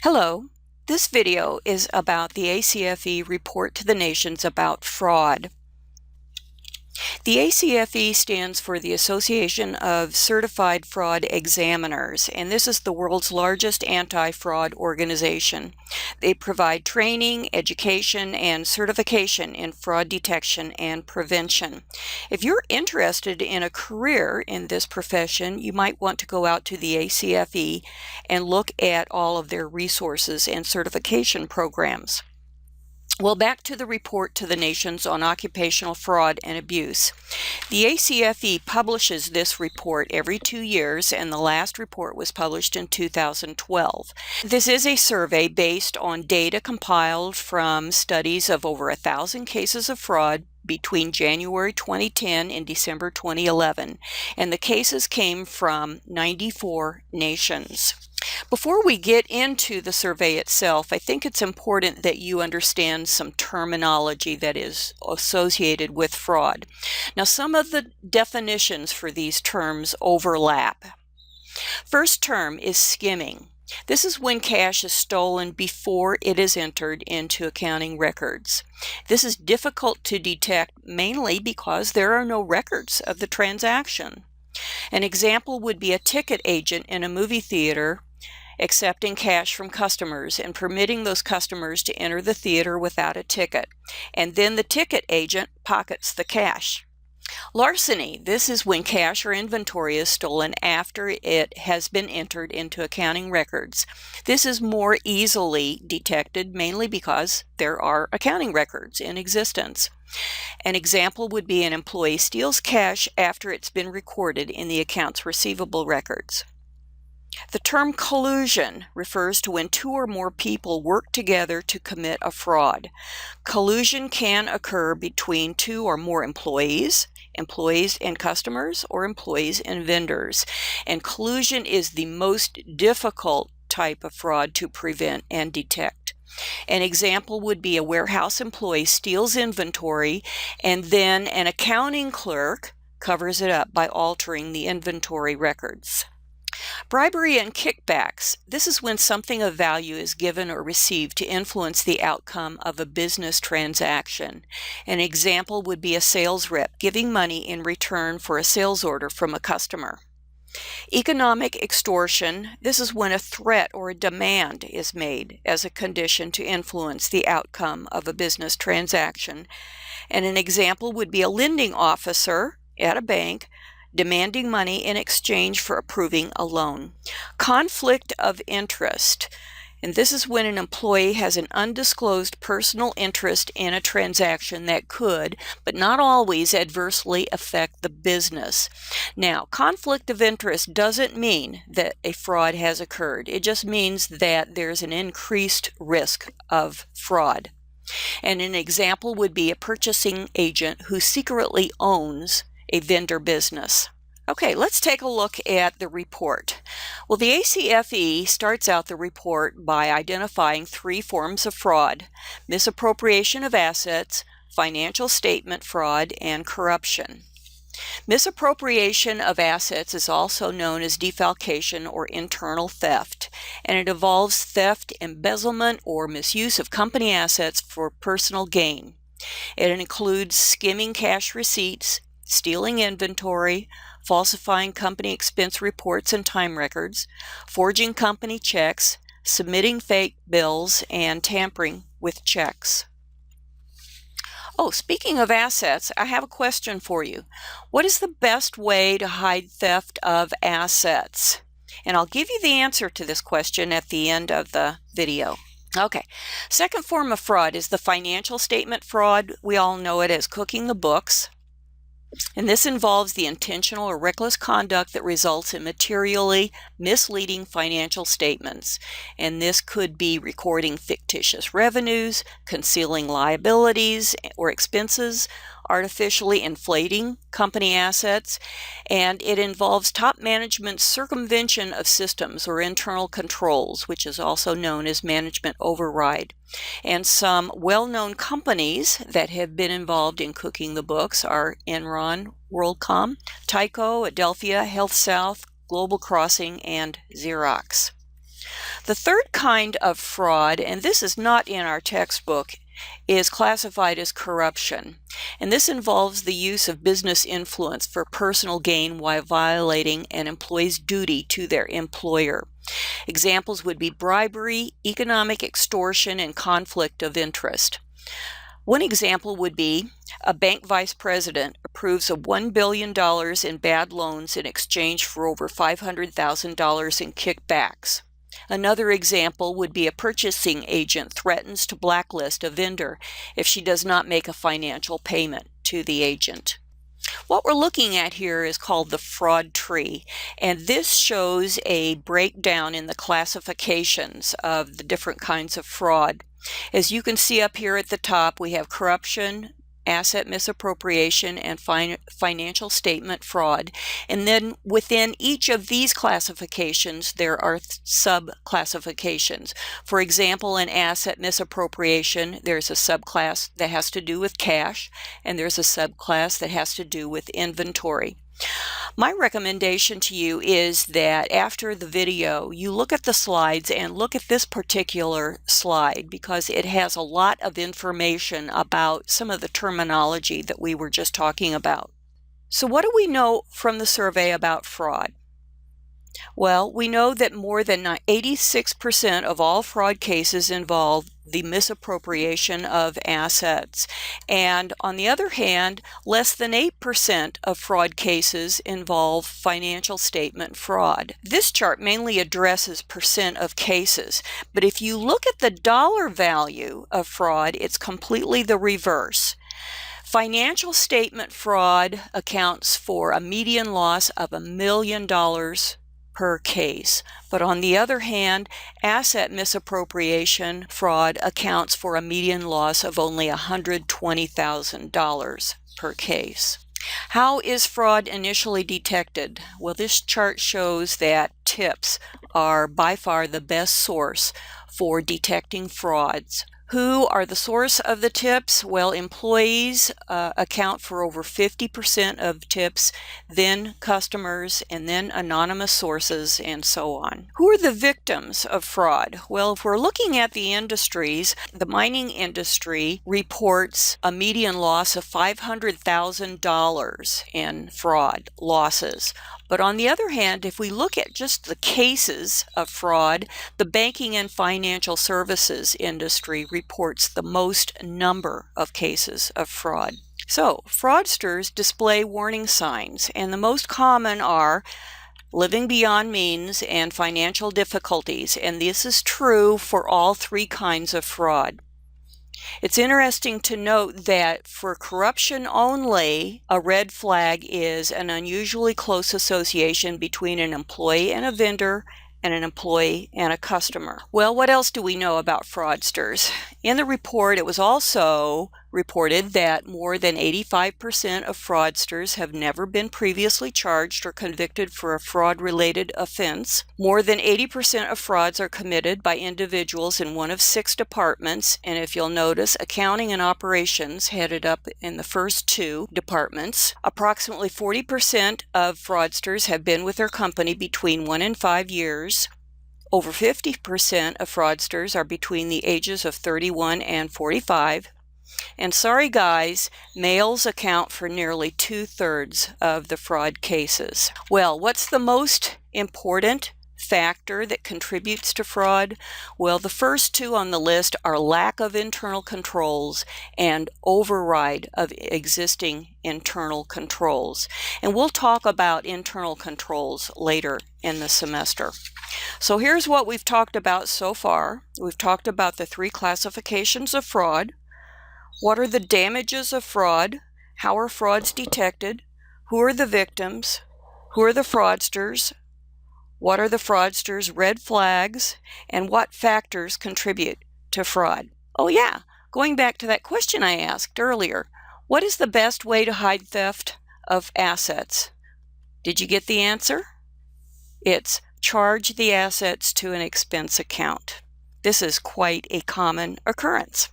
Hello, this video is about the ACFE report to the nations about fraud. The ACFE stands for the Association of Certified Fraud Examiners, and this is the world's largest anti-fraud organization. They provide training, education, and certification in fraud detection and prevention. If you're interested in a career in this profession, you might want to go out to the ACFE and look at all of their resources and certification programs. Well, back to the report to the nations on occupational fraud and abuse. The ACFE publishes this report every 2 years, and the last report was published in 2012. This is a survey based on data compiled from studies of over 1,000 cases of fraud between January 2010 and December 2011, and the cases came from 94 nations. Before we get into the survey itself, I think it's important that you understand some terminology that is associated with fraud. Now, some of the definitions for these terms overlap. First term is skimming. This is when cash is stolen before it is entered into accounting records. This is difficult to detect mainly because there are no records of the transaction. An example would be a ticket agent in a movie theater accepting cash from customers and permitting those customers to enter the theater without a ticket, and then the ticket agent pockets the cash. Larceny, this is when cash or inventory is stolen after it has been entered into accounting records. This is more easily detected mainly because there are accounting records in existence. An example would be an employee steals cash after it's been recorded in the accounts receivable records. The term collusion refers to when 2 or more people work together to commit a fraud. Collusion can occur between 2 or more employees and customers, or employees and vendors. And collusion is the most difficult type of fraud to prevent and detect. An example would be a warehouse employee steals inventory and then an accounting clerk covers it up by altering the inventory records. Bribery and kickbacks. This is when something of value is given or received to influence the outcome of a business transaction. An example would be a sales rep giving money in return for a sales order from a customer. Economic extortion. This is when a threat or a demand is made as a condition to influence the outcome of a business transaction. And an example would be a lending officer at a bank demanding money in exchange for approving a loan. Conflict of interest. And this is when an employee has an undisclosed personal interest in a transaction that could, but not always, adversely affect the business. Now, conflict of interest doesn't mean that a fraud has occurred. It just means that there's an increased risk of fraud. And an example would be a purchasing agent who secretly owns a vendor business. Okay, let's take a look at the report. Well, the ACFE starts out the report by identifying 3 forms of fraud: misappropriation of assets, financial statement fraud, and corruption. Misappropriation of assets is also known as defalcation or internal theft, and it involves theft, embezzlement, or misuse of company assets for personal gain. It includes skimming cash receipts, stealing inventory, falsifying company expense reports and time records, forging company checks, submitting fake bills, and tampering with checks. Oh, speaking of assets, I have a question for you. What is the best way to hide theft of assets? And I'll give you the answer to this question at the end of the video. Okay, second form of fraud is the financial statement fraud. We all know it as cooking the books. And this involves the intentional or reckless conduct that results in materially misleading financial statements. And this could be recording fictitious revenues, concealing liabilities or expenses, artificially inflating company assets, and it involves top management's circumvention of systems or internal controls, which is also known as management override. And some well-known companies that have been involved in cooking the books are Enron, WorldCom, Tyco, Adelphia, HealthSouth, Global Crossing, and Xerox. The third kind of fraud, and this is not in our textbook, is classified as corruption. And this involves the use of business influence for personal gain while violating an employee's duty to their employer. Examples would be bribery, economic extortion, and conflict of interest. One example would be a bank vice president approves of $1 billion in bad loans in exchange for over $500,000 in kickbacks. Another example would be a purchasing agent threatens to blacklist a vendor if she does not make a financial payment to the agent. What we're looking at here is called the fraud tree, and this shows a breakdown in the classifications of the different kinds of fraud. As you can see up here at the top, we have corruption, asset misappropriation, and financial statement fraud. And then within each of these classifications, there are sub-classifications. For example, in asset misappropriation, there's a subclass that has to do with cash, and there's a subclass that has to do with inventory. My recommendation to you is that after the video, you look at the slides and look at this particular slide because it has a lot of information about some of the terminology that we were just talking about. So what do we know from the survey about fraud? Well, we know that more than 86% of all fraud cases involve the misappropriation of assets. And on the other hand, less than 8% of fraud cases involve financial statement fraud. This chart mainly addresses percent of cases, but if you look at the dollar value of fraud, it's completely the reverse. Financial statement fraud accounts for a median loss of $1 million per case. But on the other hand, asset misappropriation fraud accounts for a median loss of only $120,000 per case. How is fraud initially detected? Well, this chart shows that tips are by far the best source for detecting frauds. Who are the source of the tips? Well, employees account for over 50% of tips, then customers, and then anonymous sources, and so on. Who are the victims of fraud? Well, if we're looking at the industries, the mining industry reports a median loss of $500,000 in fraud losses. But on the other hand, if we look at just the cases of fraud, the banking and financial services industry reports the most number of cases of fraud. So, fraudsters display warning signs, and the most common are living beyond means and financial difficulties, and this is true for all three kinds of fraud. It's interesting to note that for corruption only, a red flag is an unusually close association between an employee and a vendor and an employee and a customer. Well, what else do we know about fraudsters? In the report, it was also reported that more than 85% of fraudsters have never been previously charged or convicted for a fraud-related offense. More than 80% of frauds are committed by individuals in one of 6 departments, and if you'll notice, accounting and operations headed up in the first 2 departments. Approximately 40% of fraudsters have been with their company between 1 and 5 years. Over 50% of fraudsters are between the ages of 31 and 45. And sorry guys, males account for nearly 2/3 of the fraud cases. Well, what's the most important factor that contributes to fraud? Well, the first 2 on the list are lack of internal controls and override of existing internal controls. And we'll talk about internal controls later in the semester. So here's what we've talked about so far. We've talked about the 3 classifications of fraud. What are the damages of fraud? How are frauds detected? Who are the victims? Who are the fraudsters? What are the fraudsters' red flags? And what factors contribute to fraud? Oh yeah, going back to that question I asked earlier, what is the best way to hide theft of assets? Did you get the answer? It's charge the assets to an expense account. This is quite a common occurrence.